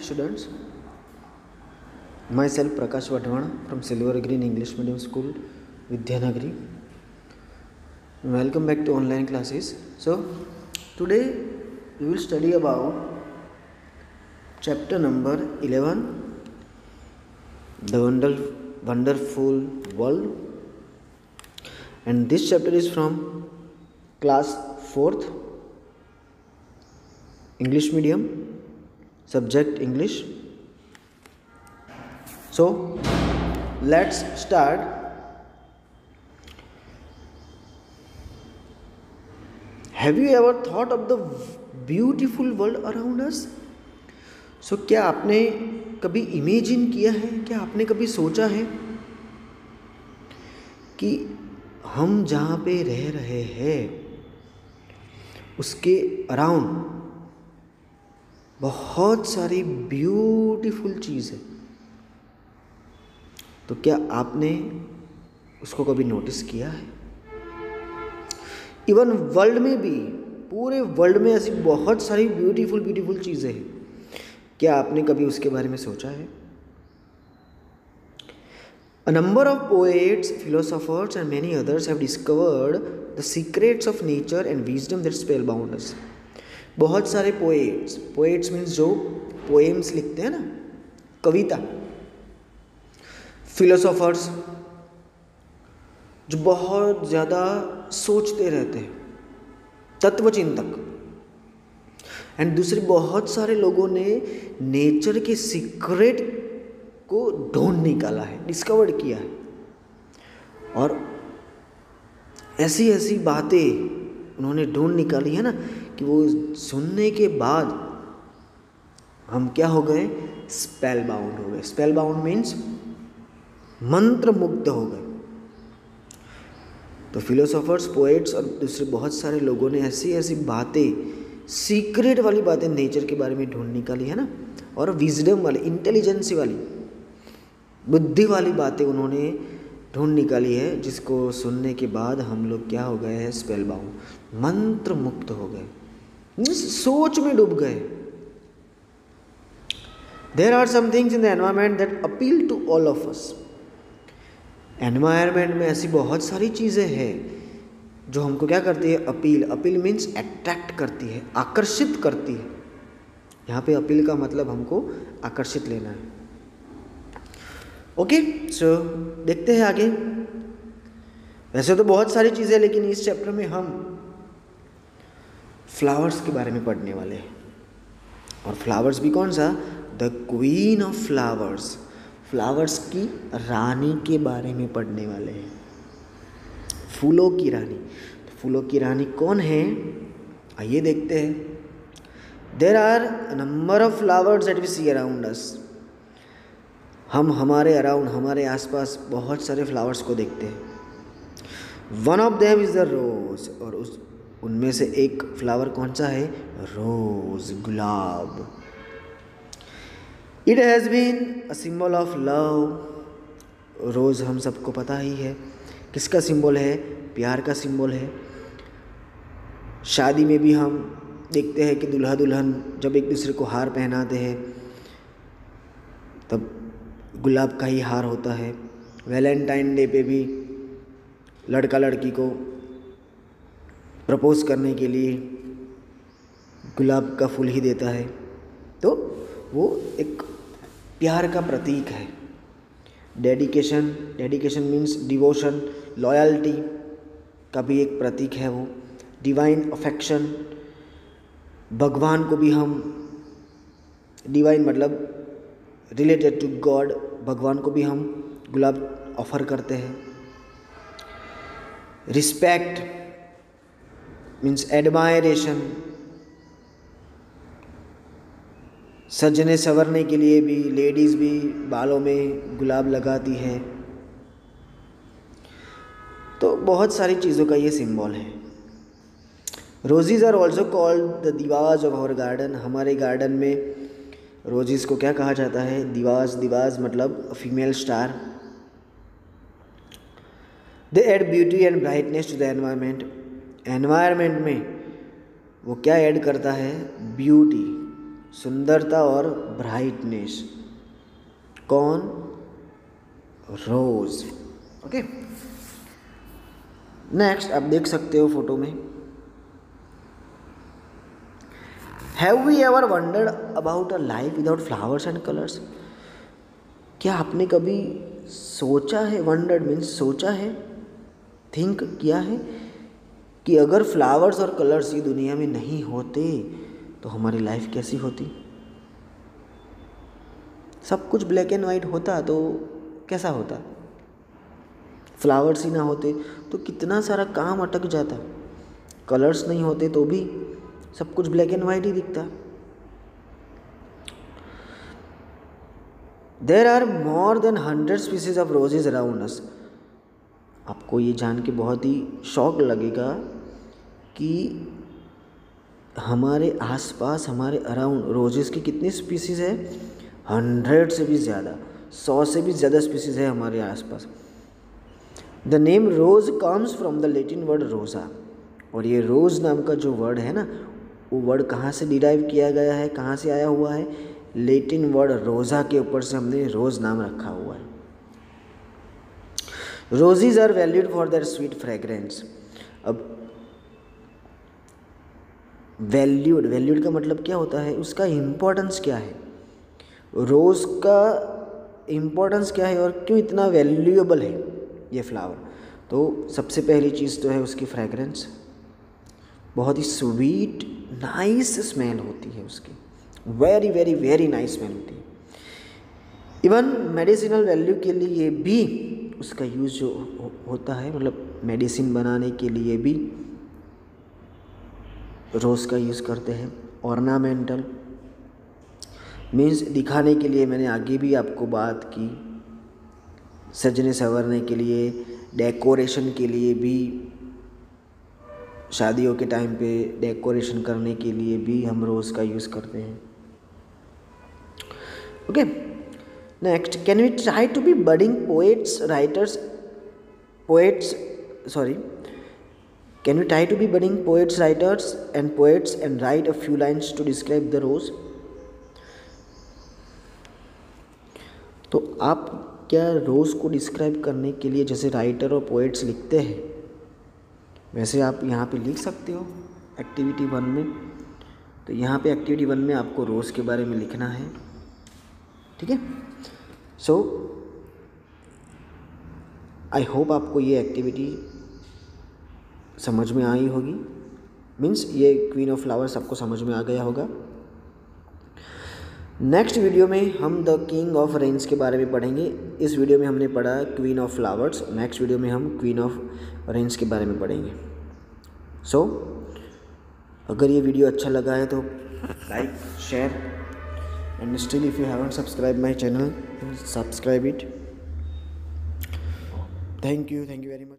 students. Myself Prakash Wadhwana from Silver Green English Medium School, Vidyanagari. Welcome back to online classes. So, today we will study about chapter number 11, The Wonderful World. And this chapter is from class 4th, English medium, subject English. So let's start. Have you ever thought of the beautiful world around us? So क्या आपने कभी imagine किया है, क्या आपने कभी सोचा है कि हम जहाँ पे रह रहे हैं उसके अराउंड बहुत सारी ब्यूटीफुल चीज़ है? तो क्या आपने उसको कभी नोटिस किया है? इवन वर्ल्ड में भी, पूरे वर्ल्ड में ऐसी बहुत सारी ब्यूटीफुल चीज़ें हैं. क्या आपने कभी उसके बारे में सोचा है? A number of poets, philosophers and many others have discovered the secrets of nature and wisdom that spellbound us. बहुत सारे poets means जो poems लिखते हैं ना, कविता. philosophers जो बहुत ज़्यादा सोचते रहते हैं, तत्वचिंतक. एंड दूसरे बहुत सारे लोगों ने नेचर के सीक्रेट को ढूंढ निकाला है, डिस्कवर किया है. और ऐसी बातें उन्होंने ढूंढ निकाली है ना कि वो सुनने के बाद हम क्या हो गए? स्पेल बाउंड हो गए. स्पेल बाउंड मीन्स मंत्र मुग्ध हो गए. तो फिलोसोफर्स, पोएट्स और दूसरे बहुत सारे लोगों ने ऐसी बातें, सीक्रेट वाली बातें नेचर के बारे में ढूंढ निकाली है ना, और विजडम वाली, इंटेलिजेंसी वाली, बुद्धि वाली बातें उन्होंने ढूंढ निकाली है, जिसको सुनने के बाद हम लोग क्या हो गए हैं? स्पेल बाउंड, मंत्र मुक्त हो गए, सोच में डूब गए. There are some things in the environment that appeal to all of us. Environment में ऐसी बहुत सारी चीज़ें हैं जो हमको क्या करती है? अपील मीन्स अट्रैक्ट करती है, आकर्षित करती है. यहाँ पे अपील का मतलब हमको आकर्षित लेना है. ओके, सो देखते हैं आगे. वैसे तो बहुत सारी चीज़ें, लेकिन इस चैप्टर में हम फ्लावर्स के बारे में पढ़ने वाले हैं. और फ्लावर्स भी कौन सा? The queen of flowers, flowers की रानी के बारे में पढ़ने वाले हैं. फूलों की रानी. तो फूलों की रानी कौन है? आइए देखते हैं. There are a number of flowers that we see around us. हम हमारे अराउंड, हमारे आसपास बहुत सारे फ्लावर्स को देखते हैं. One of them is the rose. और उनमें से एक फ्लावर कौन सा है? रोज, गुलाब. It has been a symbol of love. रोज़ हम सबको पता ही है किसका सिंबल है? प्यार का सिंबल है. शादी में भी हम देखते हैं कि दूल्हा दुल्हन जब एक दूसरे को हार पहनाते हैं तब गुलाब का ही हार होता है. वैलेंटाइन डे पे भी लड़का लड़की को प्रपोज करने के लिए गुलाब का फूल ही देता है. तो वो एक प्यार का प्रतीक है. डेडिकेशन मीन्स डिवोशन, लॉयल्टी का भी एक प्रतीक है वो. डिवाइन अफेक्शन, भगवान को भी हम, डिवाइन मतलब रिलेटेड टू गॉड, भगवान को भी हम गुलाब ऑफर करते हैं. Respect means admiration. सजने संवरने के लिए भी लेडीज़ भी बालों में गुलाब लगाती है. तो बहुत सारी चीज़ों का ये सिंबल है. Roses are also called the divas of our garden. हमारे गार्डन में रोजेज को क्या कहा जाता है? दिवाज मतलब female star. They add beauty and brightness to the environment. Environment में वो क्या ऐड करता है? ब्यूटी, सुंदरता और ब्राइटनेस। कौन? रोज। ओके, नेक्स्ट आप देख सकते हो फोटो में, have we ever wondered about a life without flowers and colours? क्या आपने कभी सोचा है, वंडर्ड मीन्स सोचा है, थिंक किया है कि अगर फ्लावर्स और कलर्स ये दुनिया में नहीं होते तो हमारी लाइफ कैसी होती? सब कुछ ब्लैक एंड वाइट होता तो कैसा होता? फ्लावर्स ही ना होते तो कितना सारा काम अटक जाता। कलर्स नहीं होते तो भी सब कुछ ब्लैक एंड वाइट ही दिखता। There are more than 100 species of roses around us. आपको ये जान के बहुत ही शौक लगेगा कि हमारे आसपास, हमारे अराउंड रोजेस की कितनी स्पीसीज है? 100 से भी ज़्यादा, 100 से भी ज़्यादा स्पीसीज है हमारे आसपास। The name rose comes from the Latin word rosa. और ये रोज नाम का जो वर्ड है ना, वो वर्ड कहाँ से डिराइव किया गया है, कहाँ से आया हुआ है? लैटिन वर्ड रोजा के ऊपर से हमने रोज नाम रखा हुआ है। Roses are valued for their sweet fragrance. अब वैल्यूड का मतलब क्या होता है? उसका इम्पोर्टेंस क्या है? रोज़ का इम्पोर्टेंस क्या है और क्यों इतना वैल्यूएबल है ये फ्लावर? तो सबसे पहली चीज़ तो है उसकी फ्रेग्रेंस। बहुत ही स्वीट नाइस स्मेल होती है उसकी, very very very nice smell होती है। इवन मेडिसिनल वैल्यू के लिए भी उसका यूज़ जो होता है, मतलब मेडिसिन बनाने के लिए भी रोज़ का यूज़ करते हैं। ऑर्नामेंटल मीन्स दिखाने के लिए, मैंने आगे भी आपको बात की, सजने संवरने के लिए, डेकोरेशन के लिए भी, शादियों के टाइम पे डेकोरेशन करने के लिए भी हम रोज़ का यूज़ करते हैं। Okay, next, can we try to be budding Can we try to be budding poets, writers and write a few lines to describe the rose? तो आप क्या रोज़ को डिस्क्राइब करने के लिए जैसे राइटर और पोएट्स लिखते हैं, वैसे आप यहाँ पे लिख सकते हो एक्टिविटी 1 में। तो यहाँ पे एक्टिविटी 1 में आपको रोज़ के बारे में लिखना है, ठीक है। सो आई होप आपको ये एक्टिविटी समझ में आई होगी, मीन्स ये क्वीन ऑफ फ्लावर्स आपको समझ में आ गया होगा। नेक्स्ट वीडियो में हम द किंग ऑफ रेन्स के बारे में पढ़ेंगे। इस वीडियो में हमने पढ़ा queen of flowers, next video में हम क्वीन ऑफ रेन्स के बारे में पढ़ेंगे। सो अगर ये वीडियो अच्छा लगा है तो like, share and still if you haven't subscribe my channel, subscribe it. Thank you very much.